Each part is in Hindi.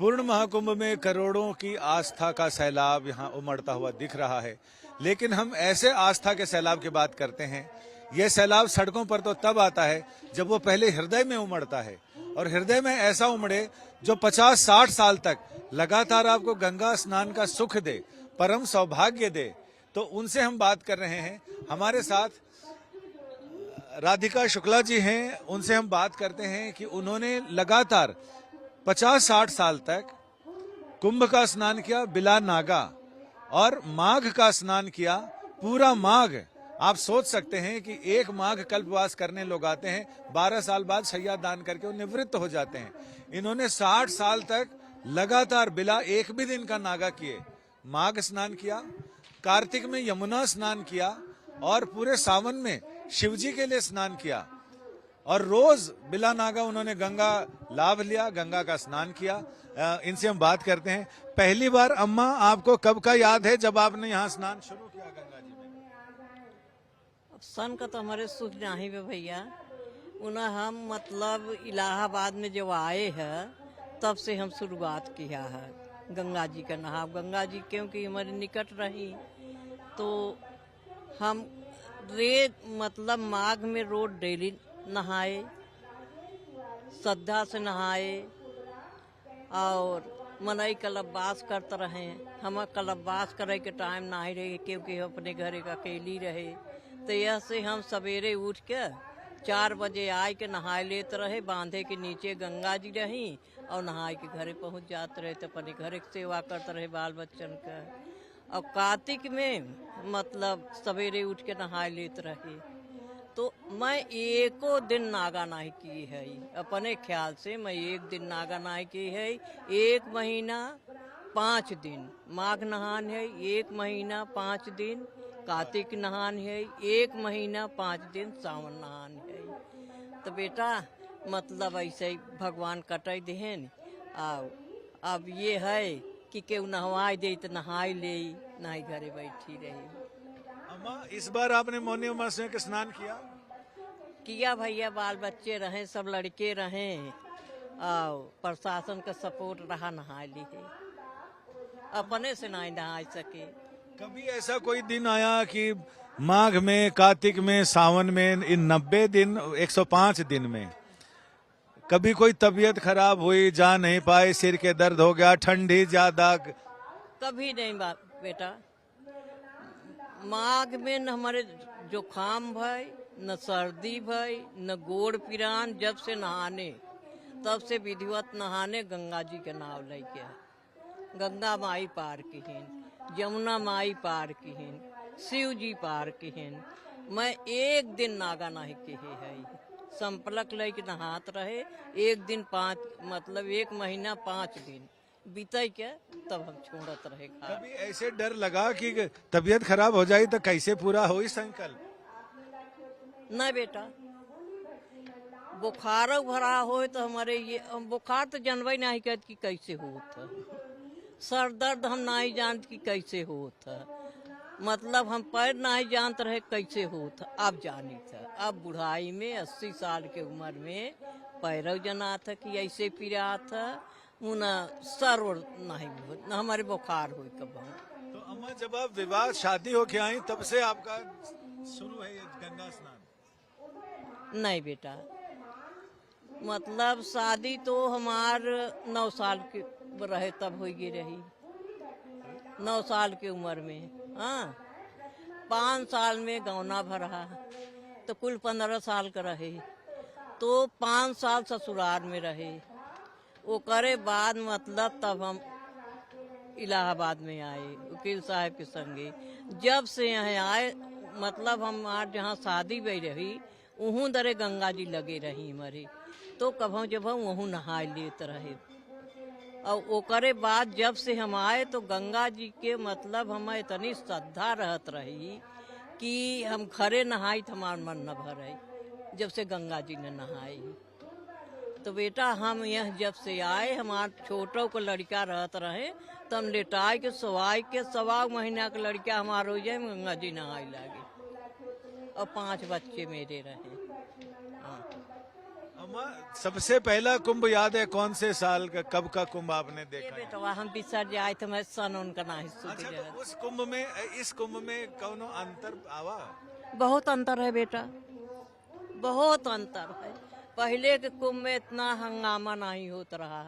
पूर्ण महाकुंभ में करोड़ों की आस्था का सैलाब यहाँ उमड़ता हुआ दिख रहा है, लेकिन हम ऐसे आस्था के सैलाब की बात करते हैं। यह सैलाब सड़कों पर तो तब आता है जब वो पहले हृदय में उमड़ता है, और हृदय में ऐसा उमड़े जो 50-60 साल तक लगातार आपको गंगा स्नान का सुख दे, परम सौभाग्य दे। तो उनसे हम बात कर रहे हैं। हमारे साथ राधिका शुक्ला जी हैं, उनसे हम बात करते हैं कि उन्होंने लगातार 50-60 साल तक कुंभ का स्नान किया बिला नागा, और माघ का स्नान किया पूरा माघ। आप सोच सकते हैं कि एक माघ कल्पवास करने लोग आते हैं, 12 साल बाद शैया दान करके वो निवृत्त हो जाते हैं। इन्होंने 60 साल तक लगातार बिला एक भी दिन का नागा किए माघ स्नान किया, कार्तिक में यमुना स्नान किया, और पूरे सावन में शिवजी के लिए स्नान किया, और रोज बिला नागा उन्होंने गंगा लाभ लिया, गंगा का स्नान किया। इनसे हम बात करते हैं। पहली बार अम्मा आपको कब का याद है जब आपने यहाँ स्नान शुरू किया गंगा जी में? सन का तो हमारे सुख नहीं है भैया। उन्हें हम मतलब इलाहाबाद में जब आए हैं तब से हम शुरुआत किया है गंगा जी का नहा। गंगा जी क्योंकि हमारे निकट रही तो हम मतलब माघ में रोज डेली नहाए, श्रद्धा से नहाए, और मनई कलबवास करते रहे। हम कलबवास करे के टाइम नहीं रहे क्योंकि हम अपने घर एक अकेली रहे। तो यह से हम सवेरे उठ के 4 बजे आए के नहाए लेते रहे, बांधे के नीचे गंगा जी रही, और नहाए के घरे पहुंच जाते रहे। तो अपने घर की सेवा करते रहे बाल बच्चन का। और कार्तिक में मतलब सवेरे उठ के नहाए लेते रहे। तो मैं एको दिन नागा नहीं की है, अपने ख्याल से मैं एक दिन नागा नहीं की है। 1 महीना 5 दिन माघ नहान है, 1 महीना 5 दिन कार्तिक नहान है, 1 महीना 5 दिन सावन नहान है। तो बेटा मतलब ऐसे ही भगवान कटे देहन। अब ये है कि केहू नहवाई दे तो नहाई ले, नहीं घरे बैठी रही। अम्मा इस बार आपने मौनी अमावस्या के स्नान किया भैया, बाल बच्चे रहे, सब लड़के रहे, और प्रशासन का सपोर्ट रहा, नहा ली है। अपने से नहीं नहा सके। कभी ऐसा कोई दिन आया कि माघ में, कार्तिक में, सावन में, इन 90 दिन 105 दिन में कभी कोई तबीयत खराब हुई, जा नहीं पाए, सिर के दर्द हो गया, ठंडी ज्यादा? कभी नहीं बेटा। माघ में न हमारे जुकाम भाई, न सर्दी भाई, न गोड़ पिरान। जब से नहाने तब से विधिवत नहाने गंगा जी के नाव लेके, गंगा माई पार किहिन, यमुना माई पार किहिन, शिव जी पार किहिन। मैं एक दिन नागा नहीं कहे है, संपलक लेके नहात रहे। 1 दिन 5 मतलब 1 महीना 5 दिन बीते के तब हम छोड़त रहे। कभी ऐसे डर लगा कि तबीयत खराब हो जाए तो कैसे पूरा हो संकल्प? नहीं बेटा, बुखार भरा हो तो हमारे ये बुखार तो जानवे नहीं कहते कि कैसे होता। सर दर्द हम नहीं जानते कि कैसे होता, मतलब हम पैर नहीं जानते रहे कैसे होता। अब जानी था, अब बुढ़ाई में 80 साल के उम्र में पैर जना था कि ऐसे पीड़ा था, उन्हें सर और नहीं हो, न हमारे बुखार हो कब। तो अम्मा जब आप विवाह शादी होके आई तब से आपका शुरू है ये गंगा स्नान? नहीं बेटा, मतलब शादी तो हमार 9 साल के रहे तब हो गई रही, 9 साल की उम्र में। हाँ, 5 साल में गौना भरा तो कुल 15 साल का रहे। तो 5 साल ससुराल में रहे। वो करे बाद मतलब तब हम इलाहाबाद में आए वकील साहब के संगे। जब से यहाँ आए मतलब हम आज जहाँ शादी भी रही वहूँ दरे गंगा जी लगे रही हमारे। तो कभों जब हम वहूँ नहा लेते रहे। और वो करे बाद जब से हम आए तो गंगा जी के मतलब हमें इतनी श्रद्धा रहत रही कि हम खरे नहाई तो हमार मन न भरे जब से गंगा जी ने नहाई। तो बेटा हम यह जब से आए, हमार छोटों को लड़का रहत रहे तो हम लेटाए के सवाई के 1.25 महीना का लड़का हमार हो जाए गंगा जी नहाई लागे, और 5 बच्चे मेरे रहे। हाँ। अम्मा, सबसे पहला कुंभ याद है कौन से साल का, कब का कुंभ आपने ये देखा है? बेटवा हम बिसर जाए तो मैं सन उनका ना अच्छा, सुधी तो उस कुंभ में, इस कुंभ में कौनो अंतर आवा? बहुत अंतर है बेटा, बहुत अंतर है। पहले के कुंभ में इतना हंगामा नहीं होता रहा,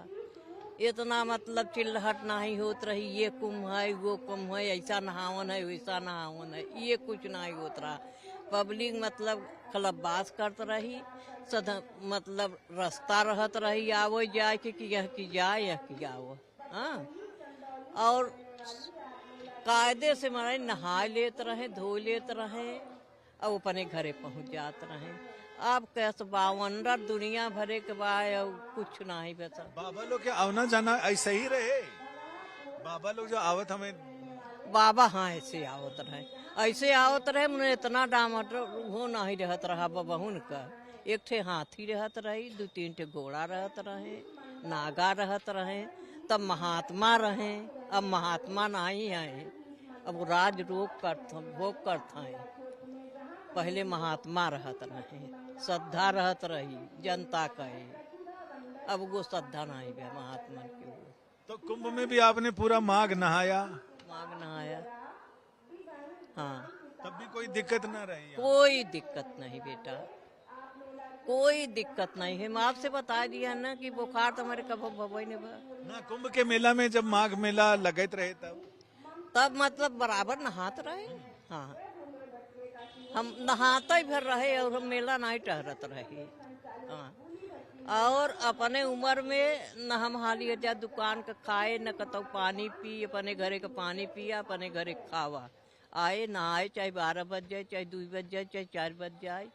इतना मतलब चिल्लाहट नहीं होत रही, ये कुंभ है वो कुंभ है, ऐसा नहावन है वैसा नहावन है, ये कुछ नहीं होत रहा। पब्लिक मतलब खलबबास करत रही, सद मतलब रास्ता रहत रही, आवो जाए कि यह की जाए यह की आवो। हाँ, और कायदे से मारे नहा लेत रहे, धो लेत रहे, और अपने घरे पहुंच जात रहे। अब कैस बावंडर दुनिया भरे के बाद कुछ नहीं बचा। बाबा लोग के आना जाना ऐसे ही रहे? बाबा लोग जो आवत हमें, बाबा हाँ ऐसे आवत रहे, ऐसे आवत रहे, मुझे इतना डामट वो नहीं रहत रहा बबहुन का। एक ठे हाथी रहत रही, दो तीन ठे घोड़ा रहत रहे, नागा रहत रहे, तब महात्मा रहे। अब महात्मा नहीं आए, अब राज रोग करत भोग करत हैं। पहले महात्मा रहत रहे, श्रद्धा रहत रही जनता कहे, अब वो श्रद्धा नहीं है महात्मा की। तो कुंभ में भी आपने पूरा माघ नहाया? मांग नहाया, हाँ, तब भी कोई दिक्कत ना रही? कोई दिक्कत नहीं बेटा, कोई दिक्कत नहीं है। मैं आपसे बता दिया ना कि बुखार तो हमारे कब भवई ने बा। ना कुंभ के मेला में जब माघ मेला लगत रहे तब मतलब बराबर नहात रहे। हाँ, हम नहाते ही भर रहे और हम मेला नहीं टहरत रहे। हाँ, और अपने उम्र में न हम हाली जा दुकान का खाए न कतौ पानी पी, अपने घरे का पानी पिया, अपने घरे खावा, आए नहाए, चाहे 12 बज जाए, चाहे 2 बज जाए, चाहे 4 बज जाए,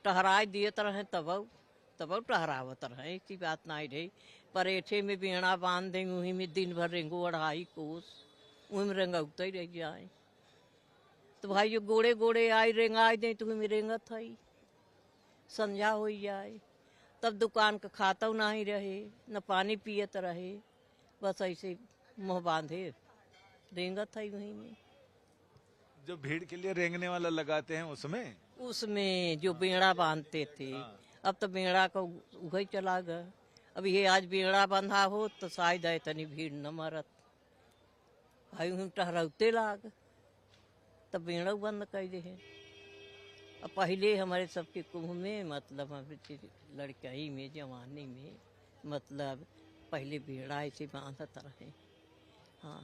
टहराए दियत रहे, तब टहरावत रहे, ऐसी बात नहीं रही। परेठे में बेड़ा बांध देंगे, वहीं में दिन भर रेंगो 2.5 कोस, वहीं में रेंगौते ही रह जाए। तो भाई जो गोड़े गोड़े आई रेंगाई दे तो में रेंगत है, संझा हो जाए, तब दुकान का खाता नहीं रहे, न पानी पियत रहे, बस ऐसे मुँह बांधे रेंगत है वहीं में। जो भीड़ के लिए रेंगने वाला लगाते हैं उसमें जो बेड़ा बांधते थे, अब तो बेड़ा का उगई चला गया। अब ये आज बेड़ा बंधा हो तो शायद इतनी भीड़ न मरत, भाई हम टहराते लाग, तब बेड़ा बंद कर दे। अब पहले हमारे सबके कुंभ में मतलब हमारे लड़काई में जवानी में मतलब पहले बेड़ा ऐसे बांधत रहे। हाँ,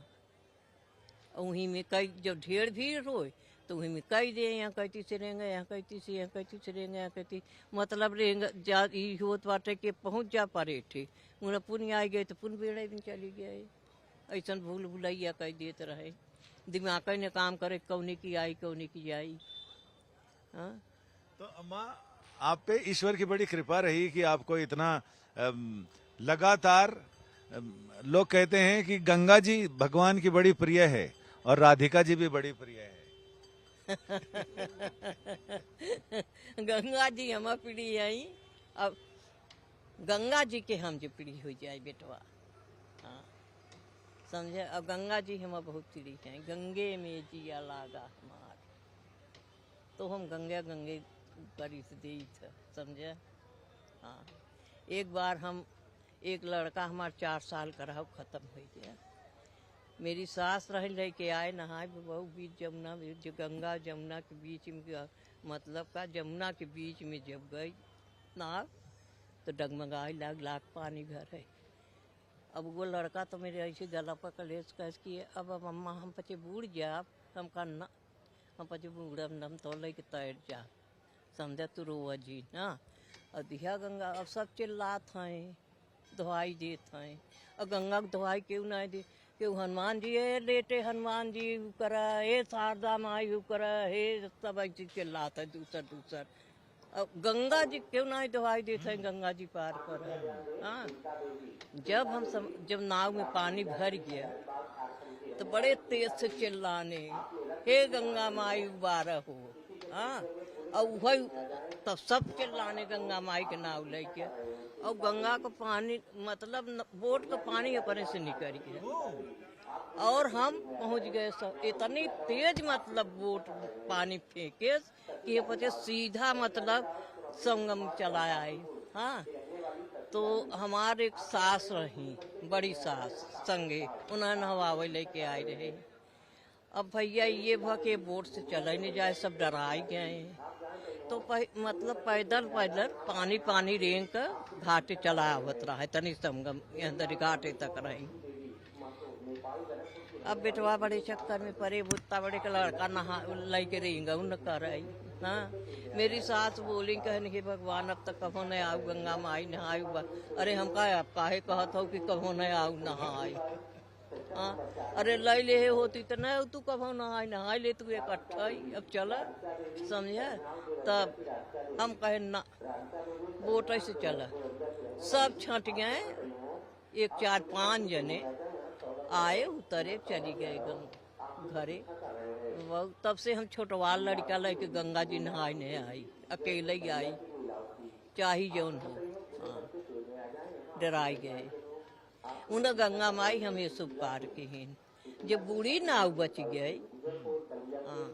वहीं में कई जब ढेर भीड़ हो तो वहीं में कई दे, यहाँ कहती से रेंगे, यहाँ कहती से, यहाँ कहती से रेंगे, यहाँ कहती मतलब रेंग जा ई होत बाटे के पहुँच जा परे थे, उन्हें पुण्य आ गए तो पुण्य बेड़े भी चली गए। ऐसा भूल भुलैया कह देते रहे, दिमाग ने काम करे, कौनी की आई कौनी की आई। हाँ, तो अम्मा, आप पे ईश्वर की बड़ी कृपा रही कि आपको इतना लगातार, लोग कहते हैं कि गंगा जी भगवान की बड़ी प्रिय है और राधिका जी भी बड़ी प्रिय है। गंगा जी हम पीढ़ी आई, अब गंगा जी के हम जो पीढ़ी हो जाए बेटवा। हाँ, समझे, अब गंगा जी हम बहुत पीढ़ी हैं, गंगे में जिया लागा हमार, तो हम गंगे गंगे करी से दी थे, समझे। हाँ, एक बार हम एक लड़का हमारा 4 साल का रहा, खत्म हो गया। मेरी सास रह लेके आए नहाए बहु बीच जमुना में, जो गंगा जमुना के बीच में मतलब का जमुना के बीच में जब गई नाव तो डगमगाई लाख पानी भर है। अब वो लड़का तो मेरे ऐसे गला पकड़ लेस कह किए, अब अम्मा हम पचे बूढ़ जा, हम का न हम पचे बूढ़म नम तो लेके तैर जा, समझा तू रोवा जी ना। और दिया गंगा, अब सब चिल्लात हैं, दवाई देते हैं, और गंगा को दवाई क्यों नहीं दे, क्यों हनुमान जी है लेटे, हनुमान जी करा, हे शारदा माई करा, हे सब ऐसे चिल्लाता है दूसर। अब गंगा जी क्यों नहीं दवाई देते हैं, गंगा जी पार कर। हाँ, जब नाव में पानी भर गया तो बड़े तेज से चिल्लाने, हे गंगा माई उबारा हो। हाँ, और वही तब सब चिल्लाने गंगा माई के नाव लेके, और गंगा का पानी मतलब बोट का पानी अपने से निकल गया और हम पहुंच गए सब, इतनी तेज मतलब बोट पानी फेंके कि ये पचे सीधा मतलब संगम चला आए। हाँ, तो हमारे एक सास रही, बड़ी सास संगे, उन्हें नहवावे लेके आए रहे। अब भैया ये के बोट से चला ही नहीं जाए, सब डराए गए। तो मतलब पैदल पैदल पानी पानी रेंग कर घाटे चला आवत रहा है, तनी संगम अंदर घाटे तक रही। अब बेटवा बड़े चक्कर में परे, भुत्ता बड़े का लड़का नहा लेके रेंगा न कर आई। हाँ, मेरी सास बोली, कहने के भगवान अब तक कभो न आऊ गंगा माई नहाऊ। अरे हम काहे कहत हो कि कभो न आऊ नहाई। हाँ, अरे लई ले होती तो नहीं तू कभो नहाई ले तू इकट्ठा ही। अब चल समझे, तब हम कहे ना बोट से चल। सब छट गए, एक 4-5 जने आए, उतरे, चली गए घरे। तब से हम छोटवा लड़का लेके गंगा जी नहाई नहीं आई, अकेले ही आई, चाहे जौन हो। हाँ, डराई गए। उन्हें गंगा माई हमें शुभ कार की हैं, जब बूढ़ी नाव बच गई। हाँ,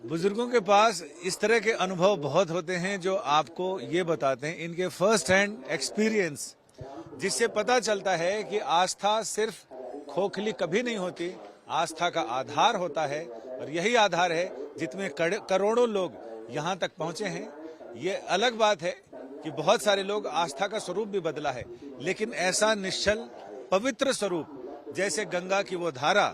बुजुर्गों के पास इस तरह के अनुभव बहुत होते हैं जो आपको ये बताते हैं, इनके फर्स्ट हैंड एक्सपीरियंस, जिससे पता चलता है कि आस्था सिर्फ खोखली कभी नहीं होती, आस्था का आधार होता है। और यही आधार है जितने करोड़ों लोग यहाँ तक पहुंचे हैं। ये अलग बात है कि बहुत सारे लोग आस्था का स्वरूप भी बदला है, लेकिन ऐसा निश्चल पवित्र स्वरूप जैसे गंगा की वो धारा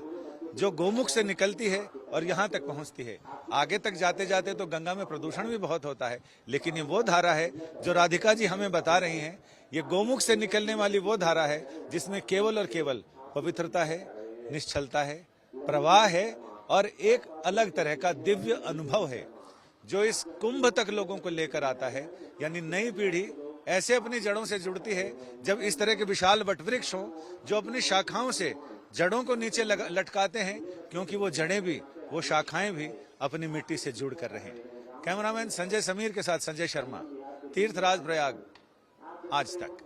जो गोमुख से निकलती है और यहाँ तक पहुँचती है। आगे तक जाते जाते तो गंगा में प्रदूषण भी बहुत होता है, लेकिन ये वो धारा है जो राधिका जी हमें बता रही हैं। ये गोमुख से निकलने वाली वो धारा है जिसमें केवल और केवल पवित्रता है, निश्चलता है, प्रवाह है और एक अलग तरह का दिव्य अनुभव है जो इस कुंभ तक लोगों को लेकर आता है। यानी नई पीढ़ी ऐसे अपनी जड़ों से जुड़ती है जब इस तरह के विशाल वटवृक्ष हों जो अपनी शाखाओं से जड़ों को नीचे लटकाते हैं, क्योंकि वो जड़ें भी, वो शाखाएं भी अपनी मिट्टी से जुड़ कर रहे। कैमरामैन संजय समीर के साथ संजय शर्मा, तीर्थराज प्रयाग, आज तक।